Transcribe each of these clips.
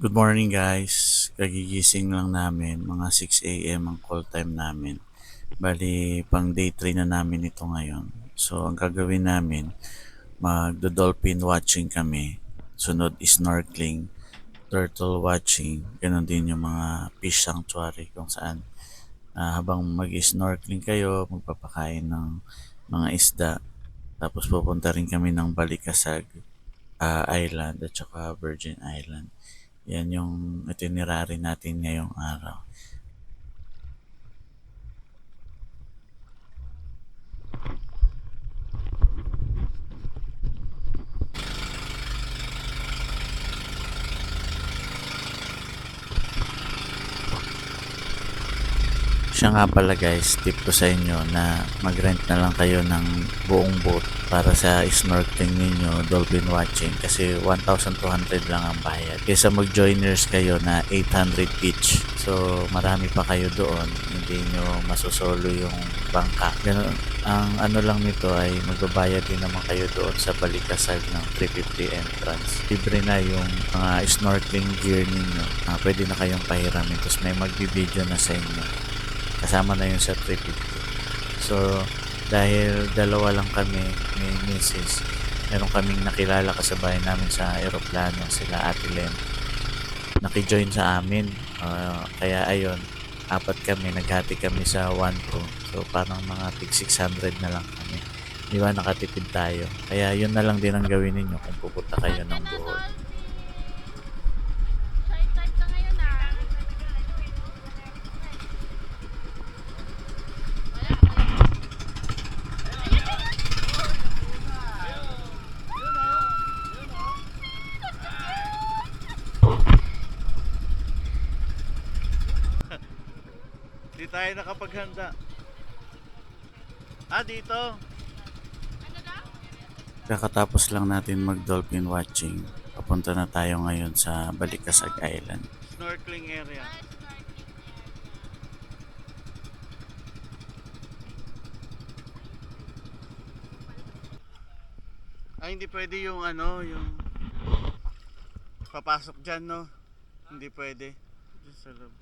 Good morning guys. Kagigising lang namin, mga 6 AM ang call time namin. Bali, pang day 3 na namin ito ngayon. So, ang gagawin namin, magdo-dolphin watching kami. Sunod is snorkeling, turtle watching, ganun din yung mga fish sanctuary kung saan habang mag-snorkeling kayo, magpapakain ng mga isda. Tapos pupunta rin kami ng Balikasag Island at saka Virgin Island. Yan yung itinerary natin ngayong araw. Siya nga pala guys, tip ko sa inyo na mag-rent na lang kayo ng buong boat para sa snorkeling ninyo, dolphin watching kasi 1,200 lang ang bayad. Kaysa mag-joiners kayo na 800 each. So marami pa kayo doon, hindi nyo masosolo yung bangka. Ganun, ang ano lang nito ay magbabayad din naman kayo doon sa balikasag ng 350 entrance. Libre na yung mga snorkeling gear ninyo. Pwede na kayong pahiramin tapos may magbibideo na sa inyo. Kasama na yun sa 350. So, dahil dalawa lang kami ni Mrs. Meron kaming nakilala kasabay namin sa aeroplano, sila Ate Len. Nakijoin sa amin. Kaya ayun, apat kami, naghati kami sa 1 room. So, parang mga tig 600 na lang kami. Di ba nakatipid tayo? Kaya yun na lang din ang gawin ninyo kung pupunta kayo ng Bohol. Di tayo nakapaghanda. Dito. Kakatapos lang natin mag-dolphin watching. Papunta na tayo ngayon sa Balikasag Island. Snorkeling area. Hindi pwede yung yung papasok dyan, no? Hindi pwede. Diyan sa loob.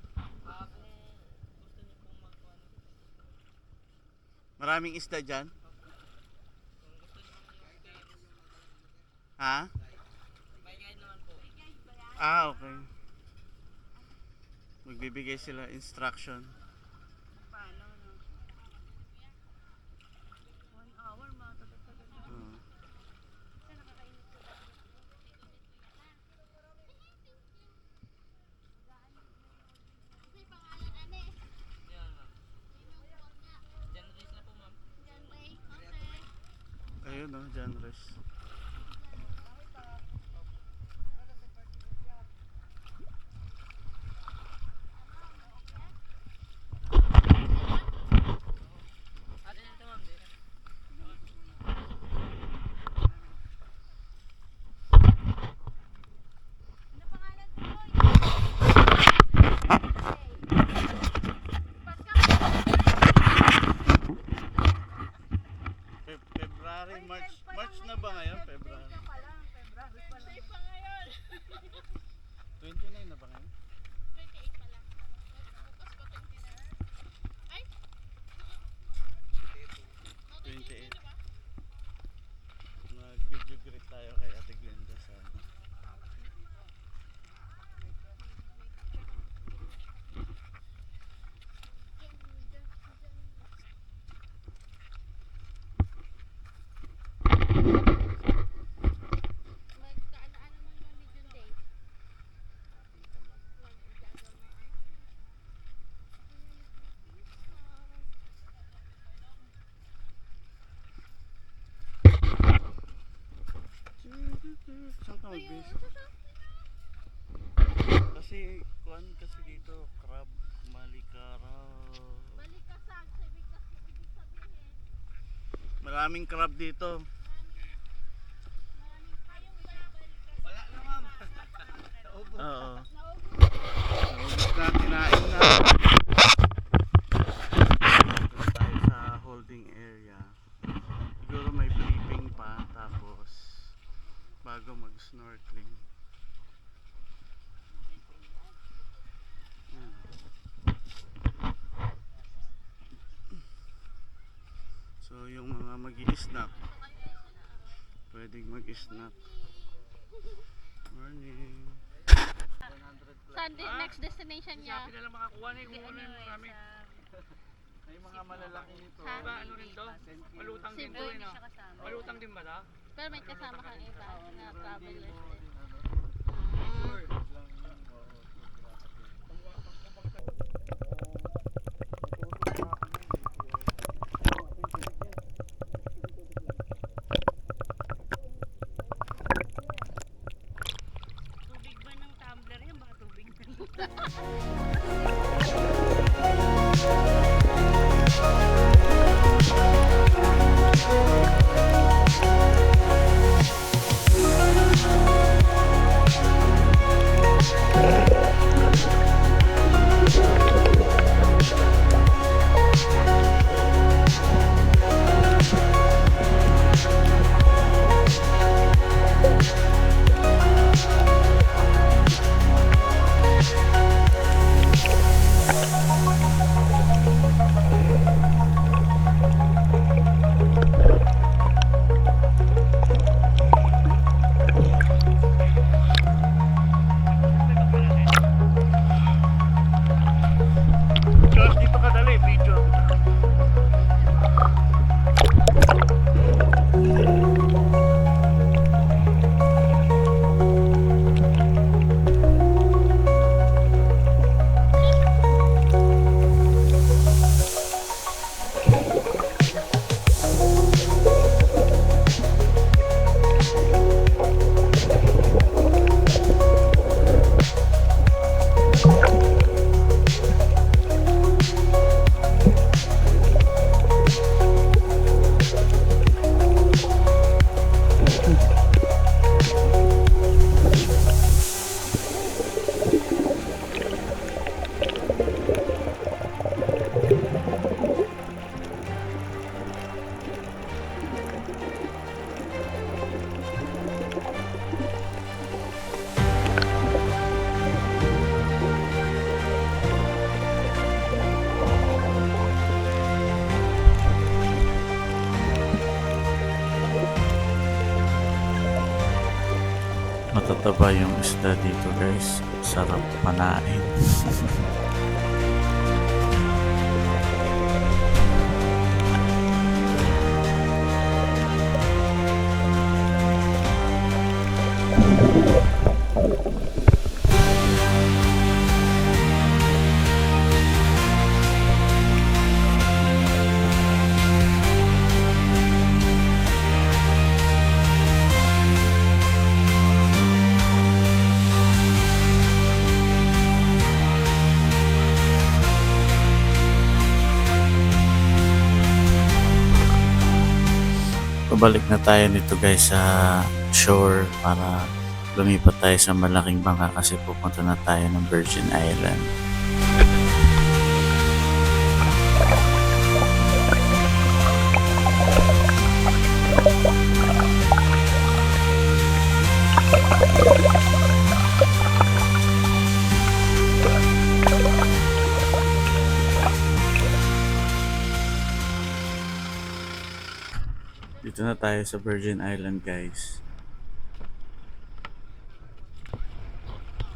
Maraming isda dyan? Ha? Okay. Magbibigay sila instruction. Oo. Ayun, no? Genres. February, March na ba ngayon? February. 29 na ba ngayon? 28. Nag-video greet tayo kay Ate Glenda sa saan ka mag-base? Kasi kuan kasi dito crab malikaraw. Maraming crab dito. Oo. Naubos na, kinain na. Dito tayo sa holding area. Siguro may briefing pa tapos bago mag-snorkeling. So yung mga mag-i-snack, pwedeng mag-i-snack. Morning. Saan next destination niya? Sabi nila makakuha na yung ulo yung marami. May mga malalaki nito. Ha? Diba ano rin to? Malutang din to Cebu. eh no? Malutang din ba to? Pero may kasama kang iba na travelers din. Tubig ba ng tumbler yan? Baka tubig na. Josh, dito ka dali, video. Matataba yung isda dito guys. Sarap panain. Pabalik na tayo nito guys sa shore para lumipat tayo sa malaking bangka kasi pupunta na tayo ng Virgin Island. Dito na tayo sa Virgin Island guys.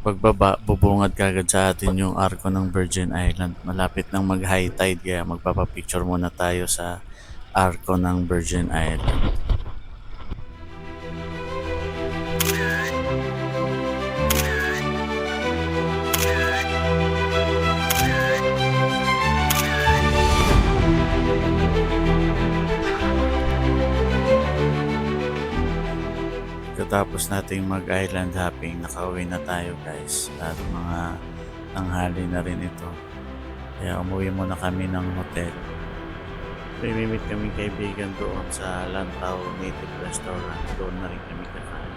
Pagbaba, bubungad kagad sa atin yung arko ng Virgin Island. Malapit nang mag high tide kaya magpapapicture muna tayo sa arko ng Virgin Island. Pagkatapos nating mag-island hopping, nakauwi na tayo guys. At mga tanghali na rin ito. Kaya umuwi muna kami ng hotel. May meet kami kaibigan doon sa Lantaw Native Restaurant. Doon na rin kami kakain.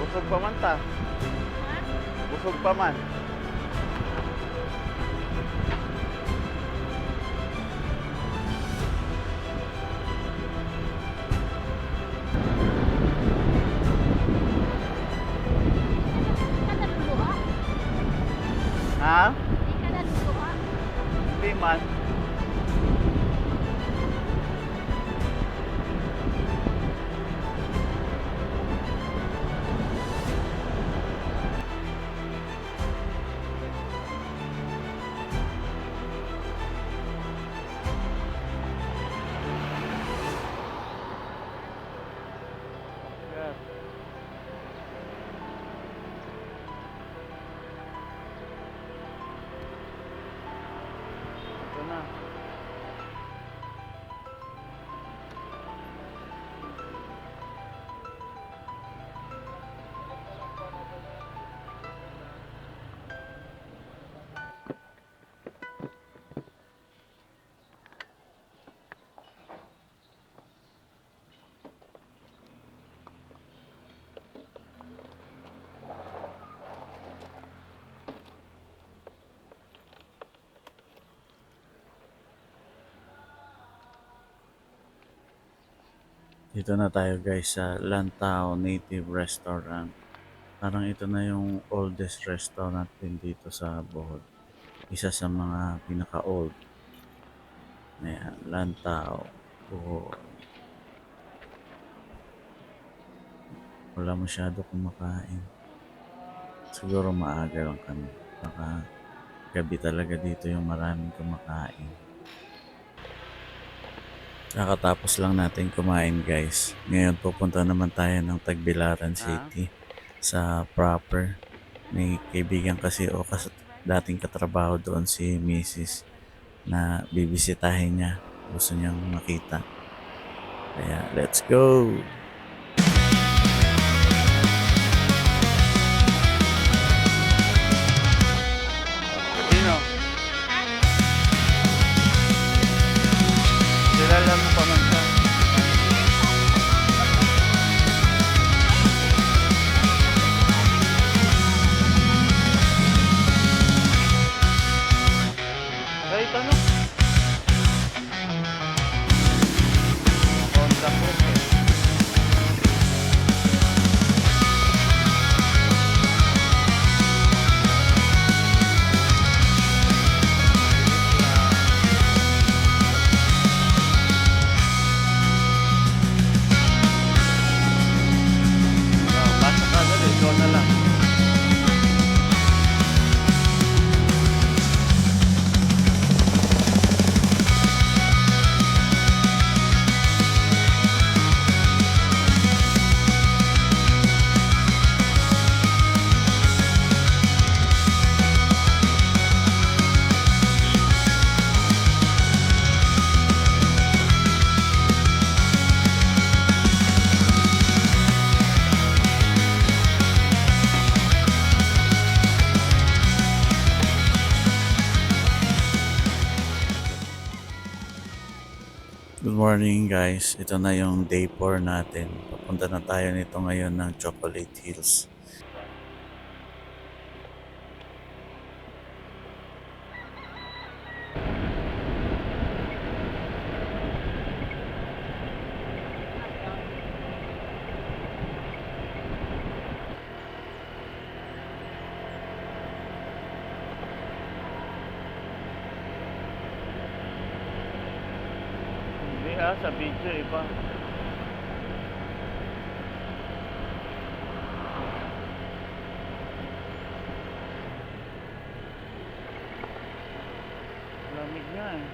Busog pa man ta. Busog pa man. Ha? Hindi ka naluluha. Hindi man. Dito na tayo guys sa Lantau Native Restaurant. Parang ito na yung oldest restaurant din dito sa Bohol. Isa sa mga pinaka-old. Ayan, Lantau. Bohol. Wala masyado kumakain. Siguro maaga lang kami. Baka gabi talaga dito yung maraming kumakain. Kakatapos lang natin kumain guys. Ngayon pupunta naman tayo ng Tagbilaran City sa proper. May kaibigan kasi o dating katrabaho doon si Mrs. na bibisitahin niya. Gusto niyang makita. Kaya let's go! Sino? Kilala mo pa man siya? Kahit ano? Honda Click eh. Pasok ka agad eh, ikaw na lang. Good morning guys. Ito na yung day 4 natin. Papunta na tayo nito ngayon ng Chocolate Hills. Hindi sa video iba. Lamig nga eh.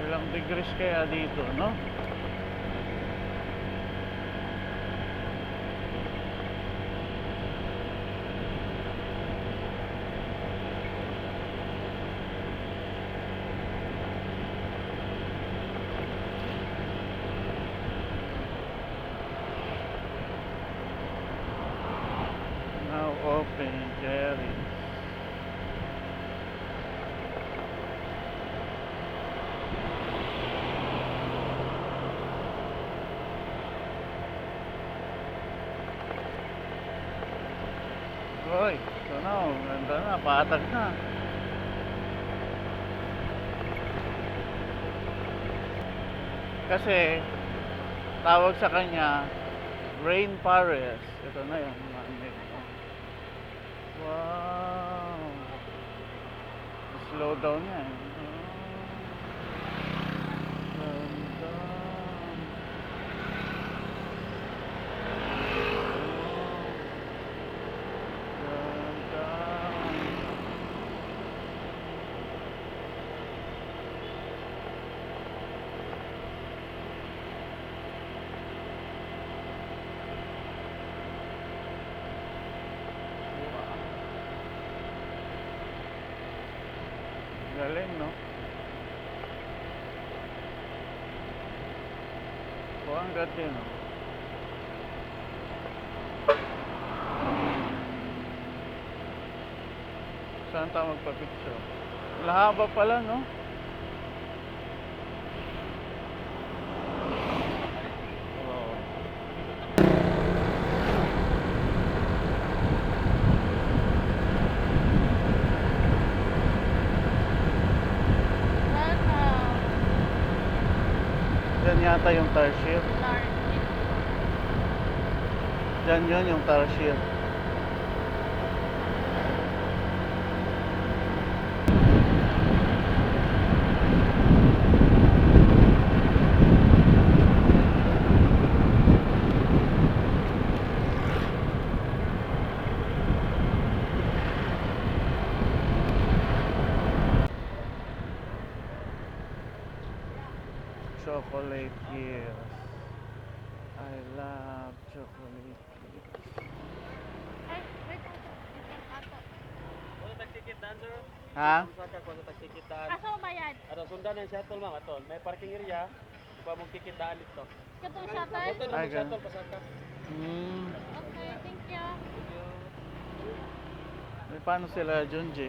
Ilang degrees kaya dito, no? Now open cherry. Hoy, ito na, oh, ganda na, patag na. Kasi, tawag sa kanya, rainforest. Ito na yung mga ano. Wow. Slow down niya eh. Ganda. Ganda. Galing, no? Oh, ang ganda yun, no? Saan tayo magpa-picture? Lahaba pala, no? Wow. yata yung Tarsier. Large. Diyan yun yung Tarsier. Chocolate Hills. I love chocolate hills. Ay, wait. Ato. Kung tagtikit daan, sir. Ha? Saka kung tagtikit daan. Aso bayad. Ano, sundan ang shuttle, ma'am. Aton, may parking area. Iba mong tikit daan dito. Katong shuttle. Ito na Ay, mong shuttle, pasaka. Okay, thank you. Eh, paano sila, Junji?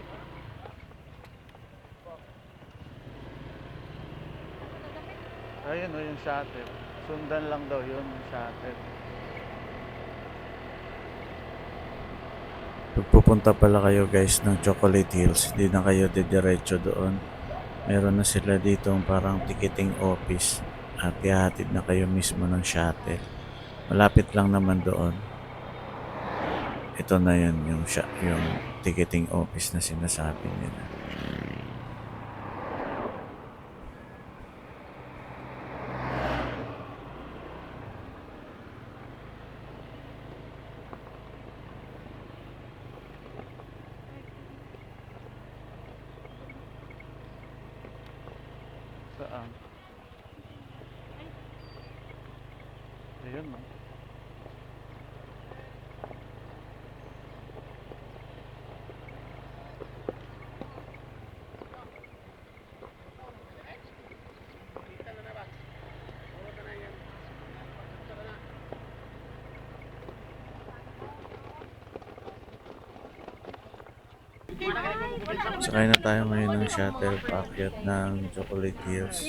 Ayun o yung shuttle. Sundan lang daw yun yung shuttle. Pag pupunta pala kayo guys ng Chocolate Hills, hindi na kayo didiretso doon. Meron na sila dito parang ticketing office at ihahatid na kayo mismo ng shuttle. Malapit lang naman doon. Ito na yun yung ticketing office na sinasabi nila. Saan? Ayun no. Sakay na tayo ngayon ng shuttle paakyat ng Chocolate Hills.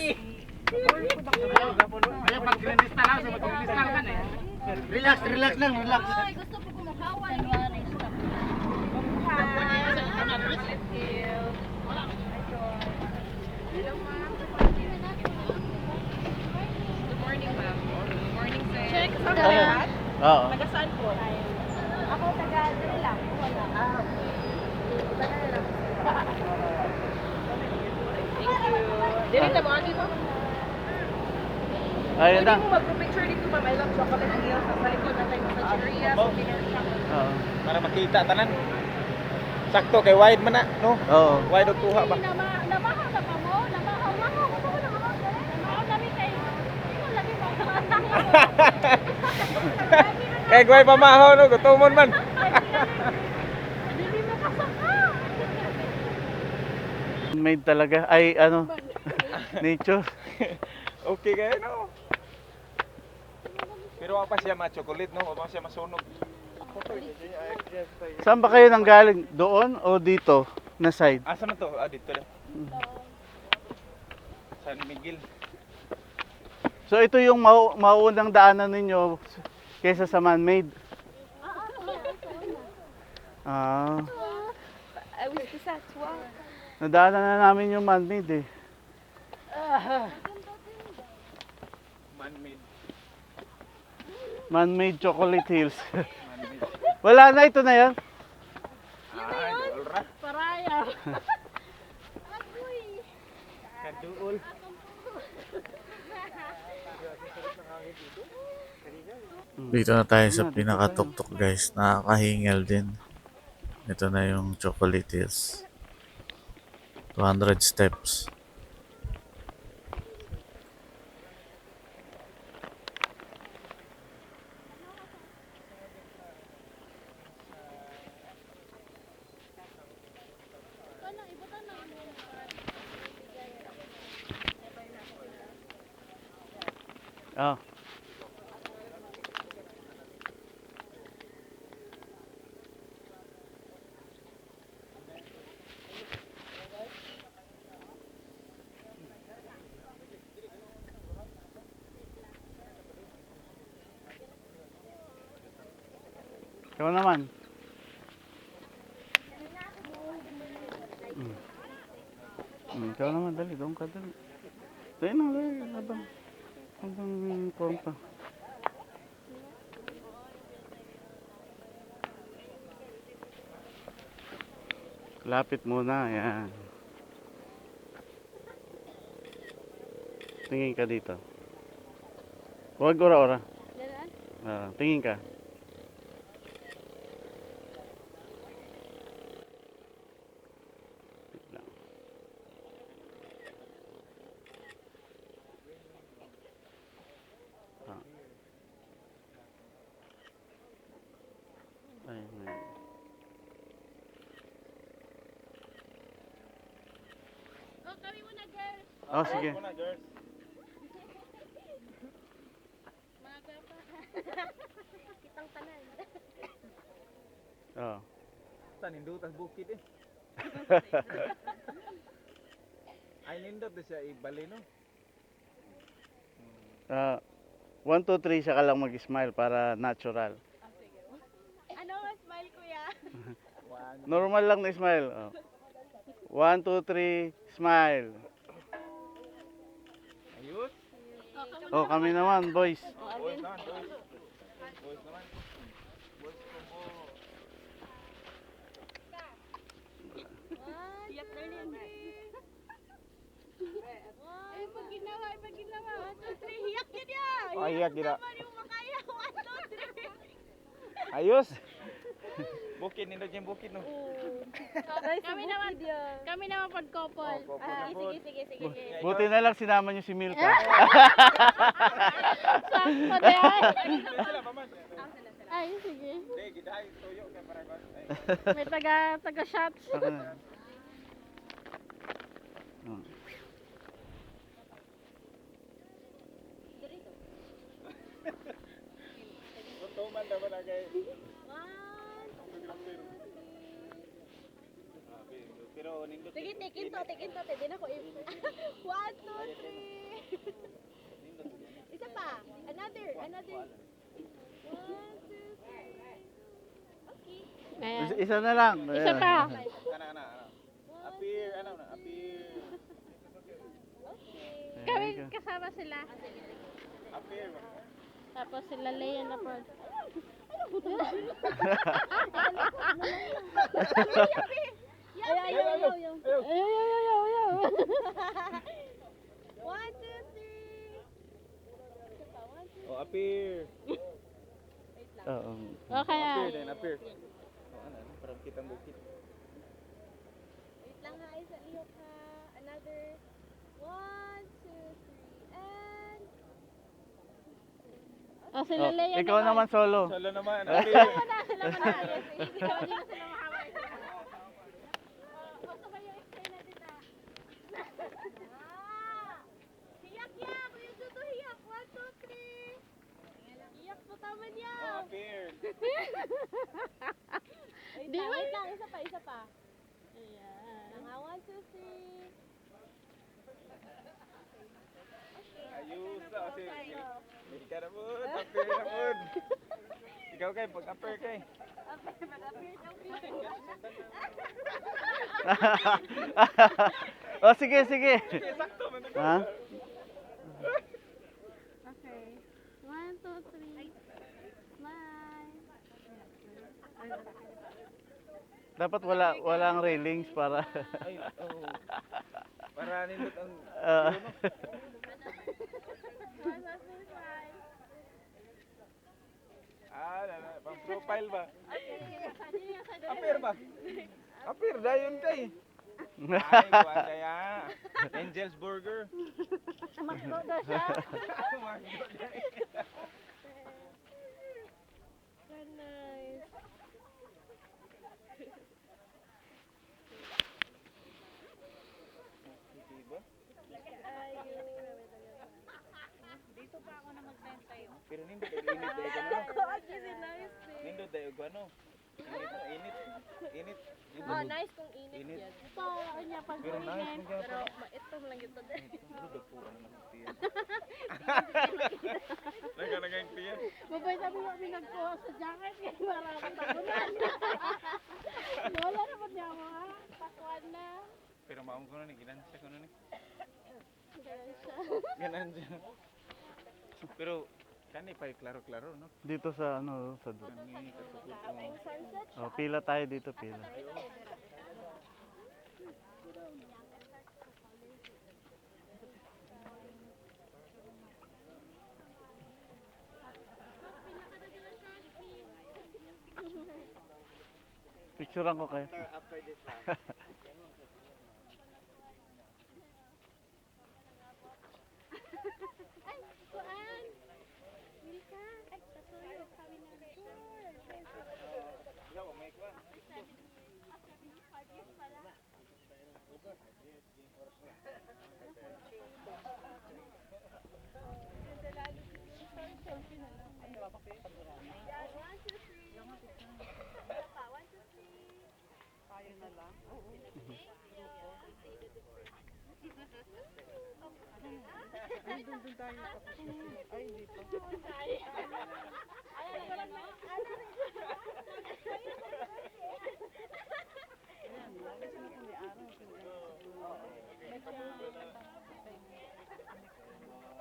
Relax lang, relax. Ay, gusto ko kumukawan. January stop. Good morning, ma'am. Good morning, sir. Check sa Oo. Saan po? Ako taga-dali lang. Wala. Dili na mo, agi mo. Ayun na. Pwede mo mag-picture dito, ma'am. I love chocolate hills. Sa likod na tayo sa Chiria, souvenir shop. Oo. Para makita tanan. Sakto kay wide man na, no? Oo. Wide og tuha ba? Namahaw na pa mo. Namahaw. Gusto ko namahaw. Namahaw namin kayo. Ikaw lagi mo. Kay gway pamahaw no, gutomon man. Hindi mo kasaka. Made talaga. Ay, ano? Nature. Okay kayo no. Pero apa siya ma-chocolate no, apa siya masunog. Saan ba kayo nanggaling? Doon o dito? Na side? Asa man to? Ah, dito lang. San Miguel. So ito yung mauunang daanan ninyo kaysa sa man-made? Ah. I wish this as well. Nadaanan na namin yung man-made eh. Man-made. Man-made Chocolate Hills. Wala na, ito na yan. Ay, ulra. Paraya. Kaduol. Dito na tayo sa pinakatuktok guys. Nakakahingal din. Ito na yung Chocolate Hills. 200 steps. Ah. Ikaw naman. Ikaw naman, dali. Doon ka, dali. Dali na, dali. Habang. Hanggang kuwan pa. Lapit muna, yan. Tingin ka dito. Huwag ora-ora. Tingin ka. Wait lang. Ayun. Oh, kami muna, girls. Oh, sige. Mga gapa. Kitang tanan. Oh. Nindot ang bukid eh. Ay nindot na siya ibali no. 1, 2, 3 siya ka lang mag-smile para natural. Ano, smile kuya? Normal lang na smile. Oh. 1, 2, 3, smile. Ayos. Oh, kami naman, boys. Boys naman, boys. Boys naman. Boys ko mo. Iyak na rin. Ay, pag ginawa. 1, 2, 3, hiyak yun yan. Oh, hiyak gina. Naman yung makaya. 1, 2, 3. Ayos. Bukid nindot yung bukid no. Kami naman pag couple. Oh, couple na po. Sige. Buti na lang sinama niyo si Milka. Sakto din. Sila pa man. Ay, sige. Hindi, gidahay tuyo kay para ba. May taga shots. Ako na. Oh. Tuman daw na kay. Pero nindot. Sige, tikin to. Hindi na ko 1, 2, 3. Isa pa. Another. 1, 2, 3. Okay. Isa na lang. Isa pa. Ana. Appear, ano na, appear. Kami kasama sila. Appear. Tapos sila Leia na part. Ayaw. 1, 2, 3. Oh, appear. Oo. Okay. Appear din, appear. Oh, ano, parang kitang bukid. Wait lang ha, isa lihok ha. Another 1, 2, 3, and... Oh, sila Oh, Leia ikaw naman solo. Solo naman, Sila appear. muna. Hindi ko sila mahawak. Gusto ba yung explain natin na? Hiyak! Yung tuto hiyak! 1, 2, 3! Hiyak po tama niya! Oh, appear. Wait lang, isa pa. Ayan. 1, 2, 3. Ayos na kasi. Hindi ka na po, appear na po. Ikaw kay, pag-appear kay. Oh, sige. Sakto, man. Ha? Okay. 1, 2, 3. Smile. Dapat walang railings para Ay, oh. Para nindot ang Ah. pang profile ba? Appear ba? Appear dayon kay. Ay, kuan kaya. Angel's Burger. Makdo daw siya. Nice. Pero nindot ay init dahil ka no. Nindot dahil ka no. Init. Oh, nice kung init Init. yan. Ito, niya pag Pero nice init. mo kaya Pero maitong lang ito din. Dudog po ang nagtiyan. Nagkanagay tiyan. Babay sabi mo kami nagkuha sa jacket kaya wala akong tagunan. Wala naman niya mo ha. Pakwan na. Pero maam ko na ni, ginansya ko na ni. Ganun siya. Ganansya. Pero kani pa klaro-klaro no. Dito sa ano, sa doon. Kani kasugod Oh, pila tayo dito, pila. Picturean ko kayo. Ay, kuan. Hindi ka. Ay, patuyo. Kami na rin. Yo, may kwan.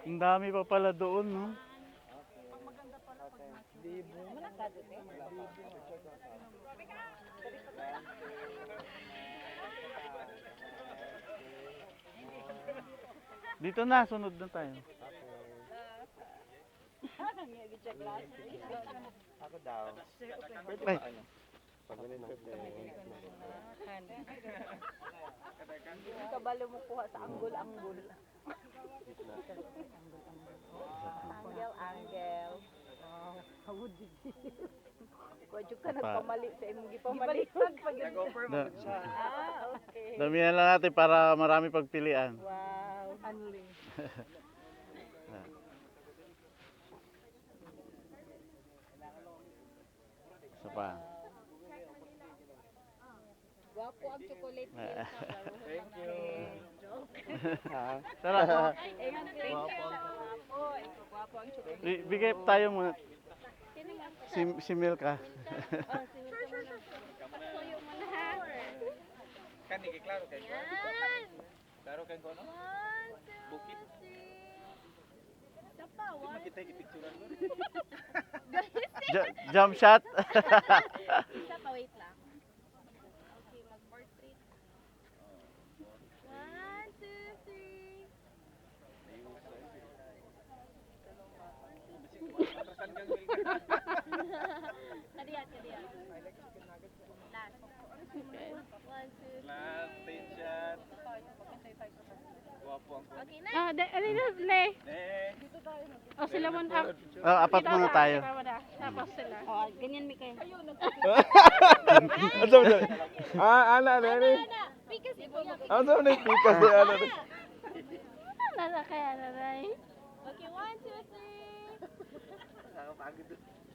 Ang dami pa pala doon, no? Dito na, sunod na tayo. Ako daw. Ay, Kabalo mo kuha sa anggol-anggol. Anggel. Hawod din. Kwadyo ka nagpamali sa imong gipamali. Nag-offer mo Da- siya. Okay. damihan lang natin para marami pagpilian. Wow. Unling. Isa pa. Guwapo ang chocolate milk. Thank you. Tara, Guwapo ang chocolate. bigay tayo muna. Si Milka. Patuyo mo na ha. Kani kay klaro kay. Klaro kay ko no? Bukid. Isa pa, one. Makita yung picturean mo. Jump shot. Isa pa, wait lang. Okay, mag-portrait. 1, 2, 3. Atrasan kang Milka. Kadiyat, kadiyat. Last. 1, 2, 3. Last stage shot. Guwapo ang ko. Okay na. Ah, ali na, le. Next. O sila mo na. Oh, apat muna tayo. Tapos sila. Oh, ganyan mi kayo. Ano ba? Ana nani. Because ibo yung Ano ba ni pikas ni ana? nasa kaya na rin. Okay, 1, 2, 3.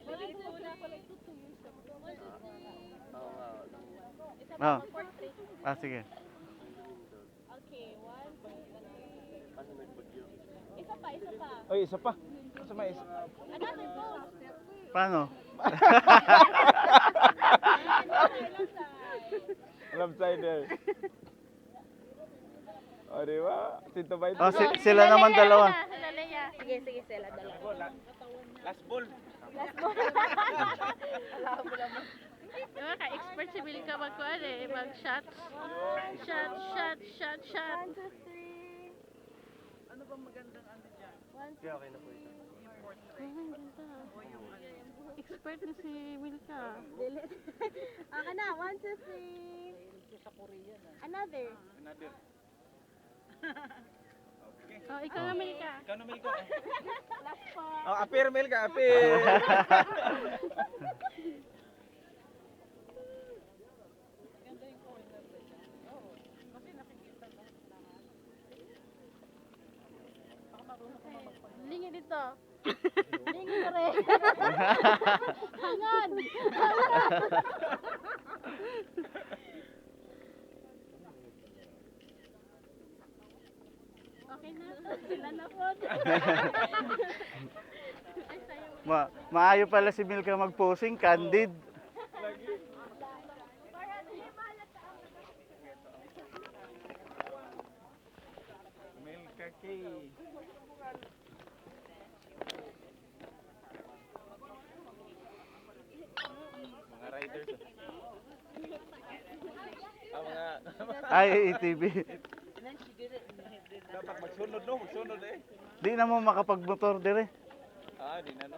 Bigay ko na pala ito 2 years ago. 1, 2, 3. Isa Ah. pa portrait. Sige. Okay, 1, 2, 3. Isa pa, isa pa. Oy, isa pa. Isa pa isa. Another pose. Paano? Left side there. O, di ba? Tito ba ito? Oh, sila naman dalawa. Sila Leia. Sige, sige, sila dalawa. Last ball. Diba ka, expert si Billy ka magkuhan eh, mag-shot. Shot, shot, shot, shot. 1, 2, 3. Ano bang magandang ano dyan? 1, 2, 3. Okay na po ito. Ang ganda. Expert na si Wilka. Aka na, 1, 2, 3. Another. Another. Oh, ikaw nga Milka. Ikaw na Milka. Last po. Oh, apir Milka, apir. Lingi dito. Lingi ka rin. Hangad. Okay na. Sila na po. Ay, sayo. Maayo pala si Milka mag-posing, candid. Milka kay. Ay, ATV. Dapat magsunod no, magsunod eh. Di na mo makapagmotor dire. Di na no.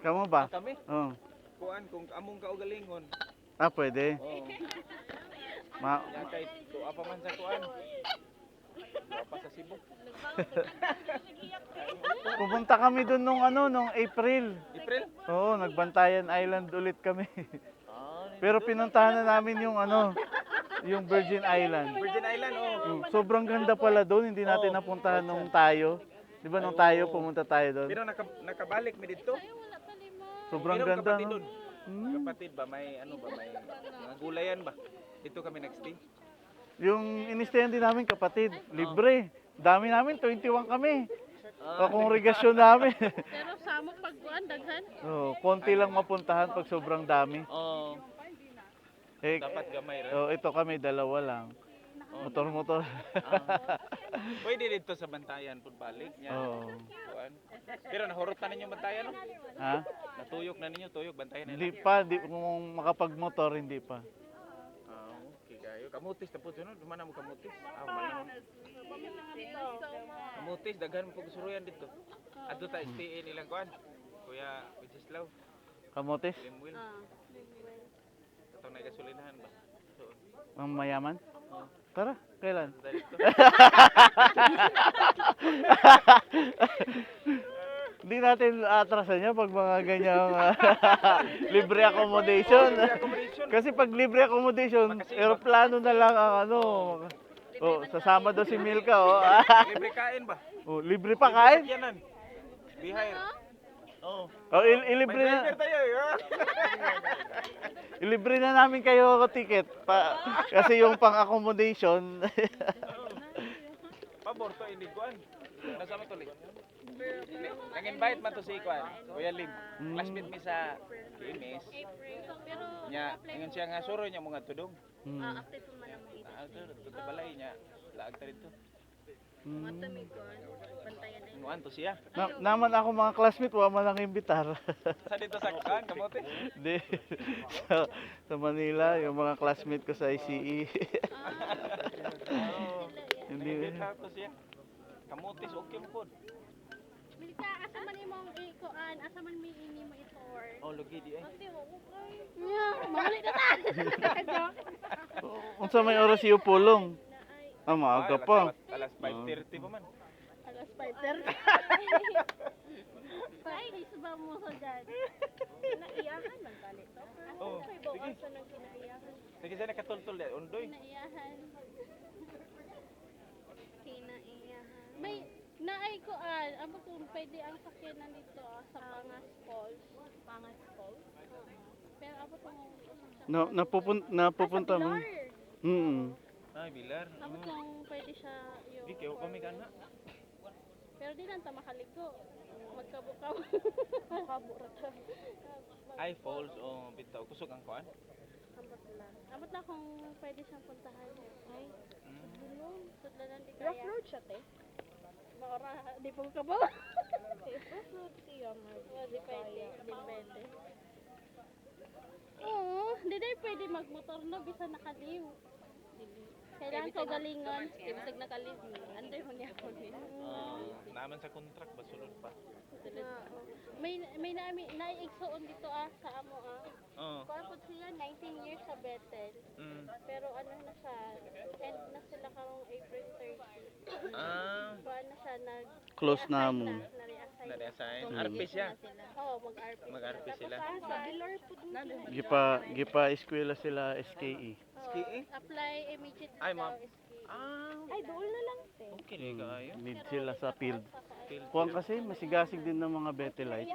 Kamo ba? Kami, Oo. kuan kung among kaugalingon. Pwede. Oo. Ma Ya kay tuwa pa man sa kuan. Tuwa pa sa Cebu. Pupunta kami doon nung April. April? Oo, nagbantayan Island ulit kami. Ah, Pero pinuntahan na namin yung yung Virgin Island. Virgin Island oh. Sobrang ganda pala doon, hindi natin napuntahan nung tayo. 'Di ba nung tayo pumunta tayo doon? Pero nakabalik mi dito. Sobrang Mayroong ganda. kapatid No? doon. Kapatid ba may ano ba may mga gulayan ba? Dito kami nagstay. Yung inistayan din namin kapatid, libre. Dami namin, 21 kami. Kongregasyon namin. Pero samok pagkuan daghan. Konti lang mapuntahan pag sobrang dami. Oo. Eh, Dapat gamay ra. ito kami, dalawa lang. Motor-motor. Pwede dito sa bantayan pud balik nya. Oo. Kuan. Pero nahurot na ninyo bantayan no? Ha? Natuyok na ninyo, tuyok bantayan na. Hindi pa, kung makapag-motor, hindi pa. Okay kayo. Kamutis na po sunod, dumana mo kamutis. Manahon. Kamutis daghan mo pag suruyan dito. Adto ta stay ilang kuan. Kuya Wijislaw, Kamotes? Limwil. Katong nagasolinahan ba? Doon. Ang mayaman? Tara, kailan? Dito. Hindi natin atrasan niya pag mga ganyang libre accommodation. Accommodation. Kasi pag libre accommodation, eroplano na lang ang sasama daw si Milka. Libre kain ba? Libre pa kain? Yanan. Bihire. Oh. Ilibre May na. driver tayo eh. Ilibre na namin kayo ticket kasi yung pang-accommodation. Pabor to hindi kuan. Nasa mo tuloy. Nang-invite man to si kuan. Kuya Lim. Classmate mi sa KMS. Pero Nya, ingon siya nga suro niya mga tudong. active man ang mga Ito balay niya. Laag ta dito. tumikon. Bantayan na. Inuan to siya. Naman ako mga classmate, wala man ang imbitar. Sa dito sa kuan kamote. Hindi. sa Manila, yung mga classmate ko sa ICE. Oh. Hindi. Nang-invite to siya. Kamote okay mo pod. Milka, asa man imong ikuan, asa man mi ini mo itour. Oh, lugi di ay. Yeah, mali na ta. Unsa may oras yung pulong? Maaga pa. Alas 5:30 pa man. Alas 5:30. Ay, isba mo sa dyan. Naiyahan man tali to. Oh, Ay, sige. bawas sa nang kinaiyahan. Sige sa nakatultol di undoy. Kinaiyahan. Kinaiyahan. May naay ko amo kung pwede ang sakyanan dito sa Pangas Falls. Pangas Falls? Pero amo kung Napupunta mo. Ay, bilar. amo kung pwede siya yung Di kayo kami kana. pero di lang ta makaligo. Magkabukaw. Kabura ta. Ay, falls o bitaw kusog ang kuan. Ambot lang. Ambot lang kung pwede siyang puntahan. Ay, sudlanan di kaya. Rough road siya, te. Maura, di po ka ba? Rough road siya, Depende. Depende. Oo, di na pwede magmotor no, bisa nakaliw. Kailangan ko galingon. Ibig nakalive mo. Anday mo niya ako din. Naman sa contract ba sulod pa. May naiigsoon dito sa amo Oo. Kuan po siya 19 years sa Bethel. Pero ano na siya, end na sila karong April 30. Kuan na siya Close na mo. na-reassign. Na-reassign. RP siya. Oo, mag-RP. Mag-RP sila. Sa Bilor po Gipa eskwela sila SKE. Ski? Apply immediately Ay, daw, ma'am. SK. Ay, doon na lang, te. okay di kayo. Need sila sa field. Field. Kuwan kasi masigasig din ng mga Bethelite.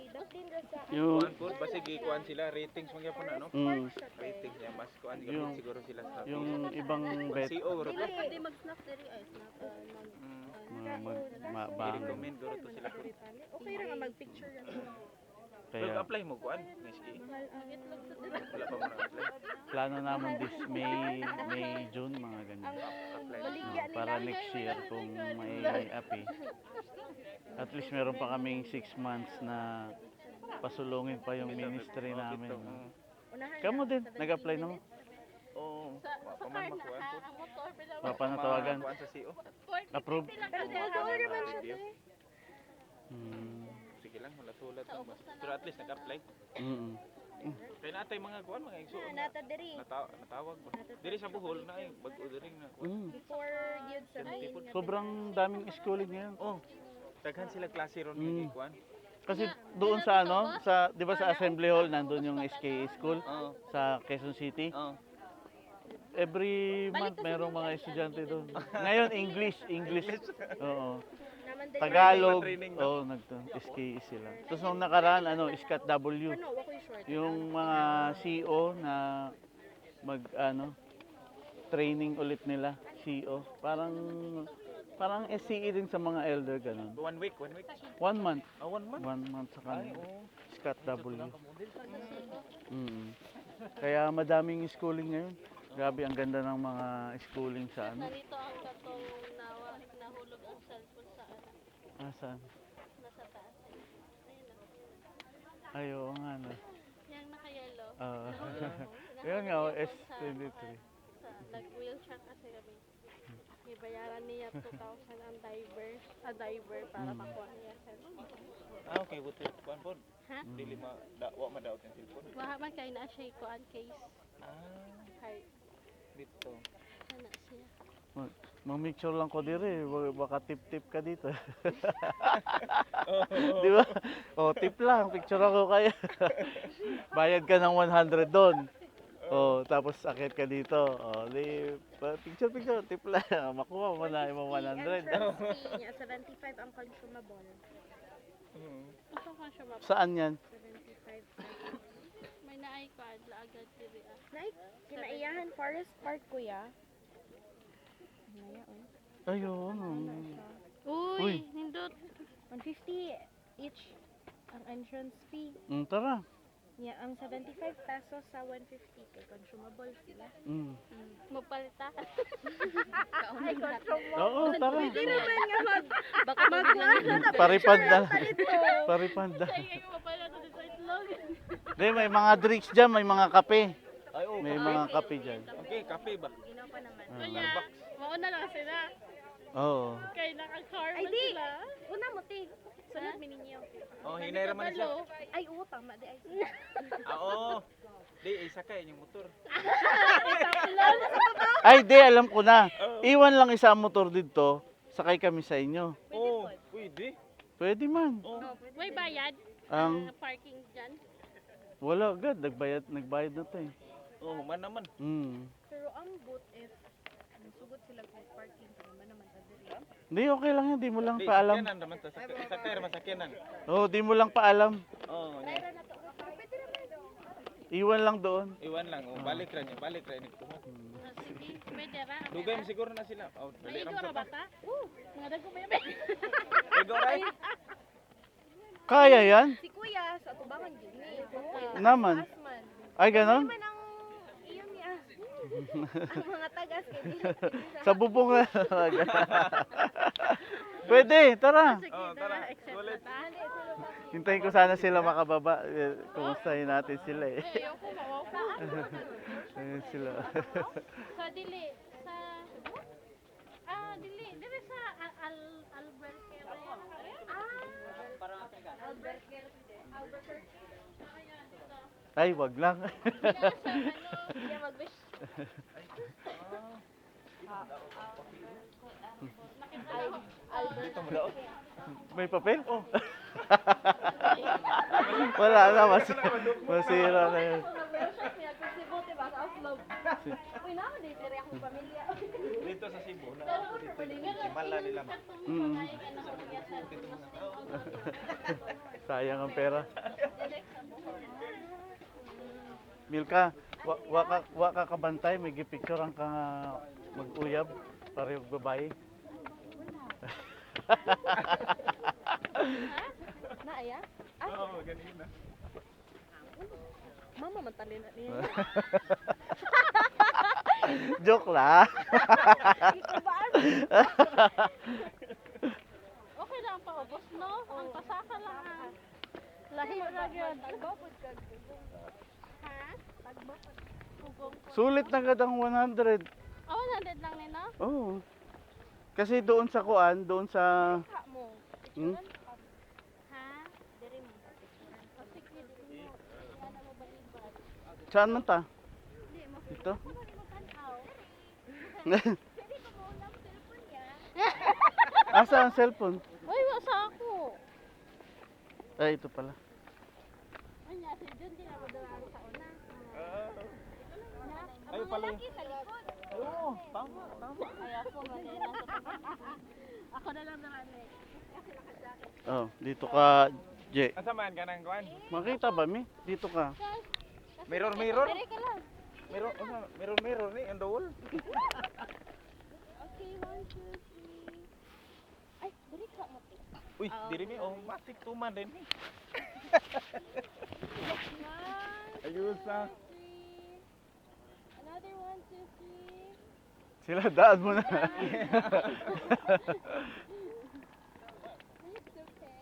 Datin ra sa Yung Kuan po ba sige kuan sila ratings mo gyapon ano? Ratings niya mas kuan Yung- siguro sila sa yung ibang bet CO ro to. pwede mag-snack diri ay snack. I-recommend guro to sila po. Okay ra nga mag-picture yan. kaya Apply mo kuan, Miss Ki. Wala pa mo na-apply. plano namin this May, June mga ganyan. Para next year kung may api. At least meron pa kaming 6 months na pasulungin pa yung ministry namin. Kamu din, nag-apply na mo? Oo. Sa Wa pa car man na, makuha po. ang motor, Papanatawagan. Makuha sa CO. Approve. Video. Mm. Sige lang, wala sulat Sa lang. ubos na Pero at least nag-apply. Mm. Kaya natay mga kuan, mga igsuon. Nata diri. Natawag ba? Diri sa Bohol na ay bag-o diri na kuan. Mm. Before gyud sa main nga Sobrang daming schooling ngayon. Oh. Daghan sila klase ron Mm. nga kuan. Kasi doon sa ano, sa 'di ba sa Assembly Hall nandun yung SKA school Oo. sa Quezon City. Oo. Every month merong mga estudyante doon. Ngayon English. Oo. naman diri. Tagalog. Training na. Oo, SKA sila. Tapos nung nakaraan ano, Iskat W. Ano, wa ko'y short. Yung mga CEO na training ulit nila, CEO. Parang SCE din sa mga elder ganun. 1 week. 1 month. 1 month. 1 month sa Ay, kanila. oo. Scott W. Kaya madaming schooling ngayon. Grabe, ang ganda ng mga schooling sa ano. Narito ang katong nahulog ang cellphone sa ano, Asan? nasa taas. Ayun o. Ay, oo nga no. Yung naka-yellow. Yun nga, S23. Nag-wheelchair kasi kami. May bayaran niya 2,000 ang diver para makuha niya cellphone. Okay, buti kuan po. Ha? Dili wa madaot ang cellphone. Wahaman kay na siya kuan case. Kay Dito. sana siya. Mamicture lang ko dire, baka tip-tip ka dito. Di ba? O, tip lang, picture ako kaya. Bayad ka ng 100 doon. O, tapos akit ka dito. O, picture, tip lang. Makuha mo na yung 100. Entrance fee niya 75 ang consumable. Ito ka siya map. Saan yan? 75. May naay ko adla agad diri ah. Nay, kinaiyahan Forest Park kuya. Naya Ayun. Uy, Uy. nindot. 150 each ang entrance fee. Tara. Yeah, ang 75 pesos sa 150 kay consumable sila. Magpalita. Ay, consumable. Oo, tara. Hindi naman nga baka magkuhan na Paripad na. Paripad na. Kaya yung mapalita sa itlog. Hindi, may mga drinks dyan, may mga kape. Ay, oh. May mga kape dyan. Okay, kape ba? Ginaw pa naman. Kaya, mauna lang sila. Oo. Kaya naka-car Ay, man di. sila. Una mo ti. Sunod mi ninyo. Oh, hinay raman na siya. Ay, oo, tama di ay. Oo. Di, isa ka yung motor. Ay, di, alam ko na. Iwan lang isa ang motor dito, sakay kami sa inyo. Oo, pwede. Pwede man. May bayad. Ang Parking dyan. wala agad, nagbayad na to eh. Oo, man naman. Pero ang boat if sugod sila kung parking pa naman ta diri. Hindi, okay lang yan, di mo lang Di, paalam. sakyanan naman to. Sakay naman sakyanan. Oo, di mo lang paalam. Oo, yeah. Iwan lang doon. Iwan lang. Oh, balik ra niya. Balik ra niya. Sige, pwede ra. Dugay mo siguro na sila. Oh, dali May ra igora mo ba ta. ta? Mga dago ba yan? Igor ay. Kaya yan? Si kuya sa tubangan gini. Naman. Asman. Ay, ganon? Man ang iyon niya. Ang mga tagas kay dili. Sa bubong na. Pwede, tara. Sige, Oh, tara. tara. Accept Ulit. na ta. Hintayin ko sana sila makababa. Kumustahin natin sila eh. Ayoko, mawaw ko. Ayun sila. Sa dili, dili sa Albuquerque. Ay, wag lang. Iya mag-wish. Dito mo daw. May papel? Oh. Wala na, masira na yun. Uy, naman dito rin akong pamilya. Dito sa Cebu na. Dito Simala nila. Sayang ang pera. Milka, wa ka kabantay, may gipicture ang ka mag-uyab para yung babae. Na aya? Oo, ganina. Mama matalin na niya. Joke lang. Okay lang paubos, no? Ang pasaka lang. Lahi ra gyud. Sulit na agad ang 100. Oh, 100 lang nino? Oo. Kasi doon sa kuan, doon sa... Ha mo. Hmm? Ha? Diri mo. O sige, di mo. Wala mo balibat. Saan man ta? Di mo. Dito? Wala mo tanaw. Pwede ko mo lang cellphone niya. Asa ang cellphone? Uy, wasa ako. Ay, ito pala. Ay, si John, di na madala sa una. Ay, pala. Malaki sa likod. Oo, tama. Ay, ako, madala sa Ako na lang naman eh. Oh, dito ka, J. Asamaan ka ng kuan? Makita ba, mi? Dito ka. Mirror. Dere ka lang. Mirror ni ang dawol. Okay, 1, 2, 3. Ay, dere ka mo. Uy, diri mi oh, matik tuman din mi. 1, Ayos na. 3. Another 1, 2, 3. Sila, daan mo na. It's okay.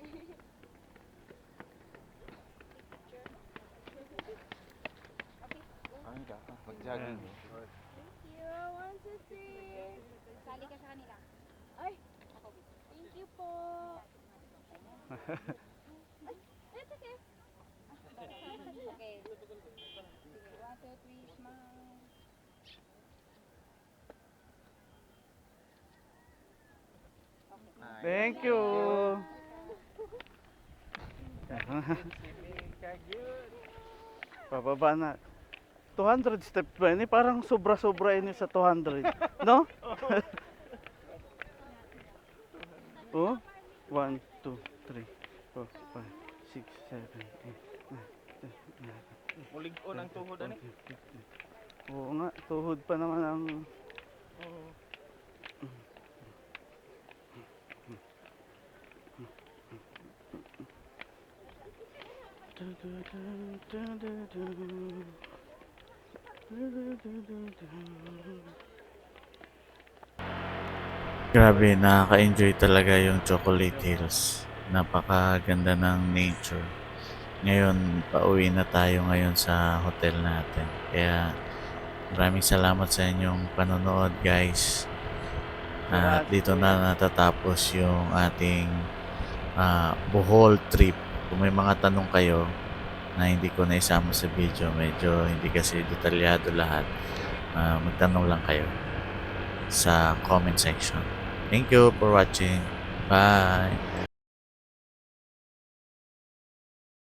Ay, ka. Mag-jogging. Thank you. 1, 2, 3. Sali ka sa kanila. Ay, thank you po. Ay, it's okay. Okay. Sige, 1, 2, 3, smile. Thank you. Pababa na. 200 step ba ini? Parang sobra-sobra ini sa 200. No? Oh? 1, 2, 3, 4, 5, 6, 7, 8, 9, 10, 11, Mulig-on ang tuhod ani. Oo nga, tuhod pa naman ang... Grabe, nakaka-enjoy talaga yung Chocolate Hills. Napakaganda ng nature. Ngayon, pauwi na tayo ngayon sa hotel natin. Kaya maraming salamat sa inyong panonood, guys. At dito na natatapos yung ating Bohol trip. Kung may mga tanong kayo na hindi ko na isama sa video, medyo hindi kasi detalyado lahat, magtanong lang kayo sa comment section. Thank you for watching. Bye!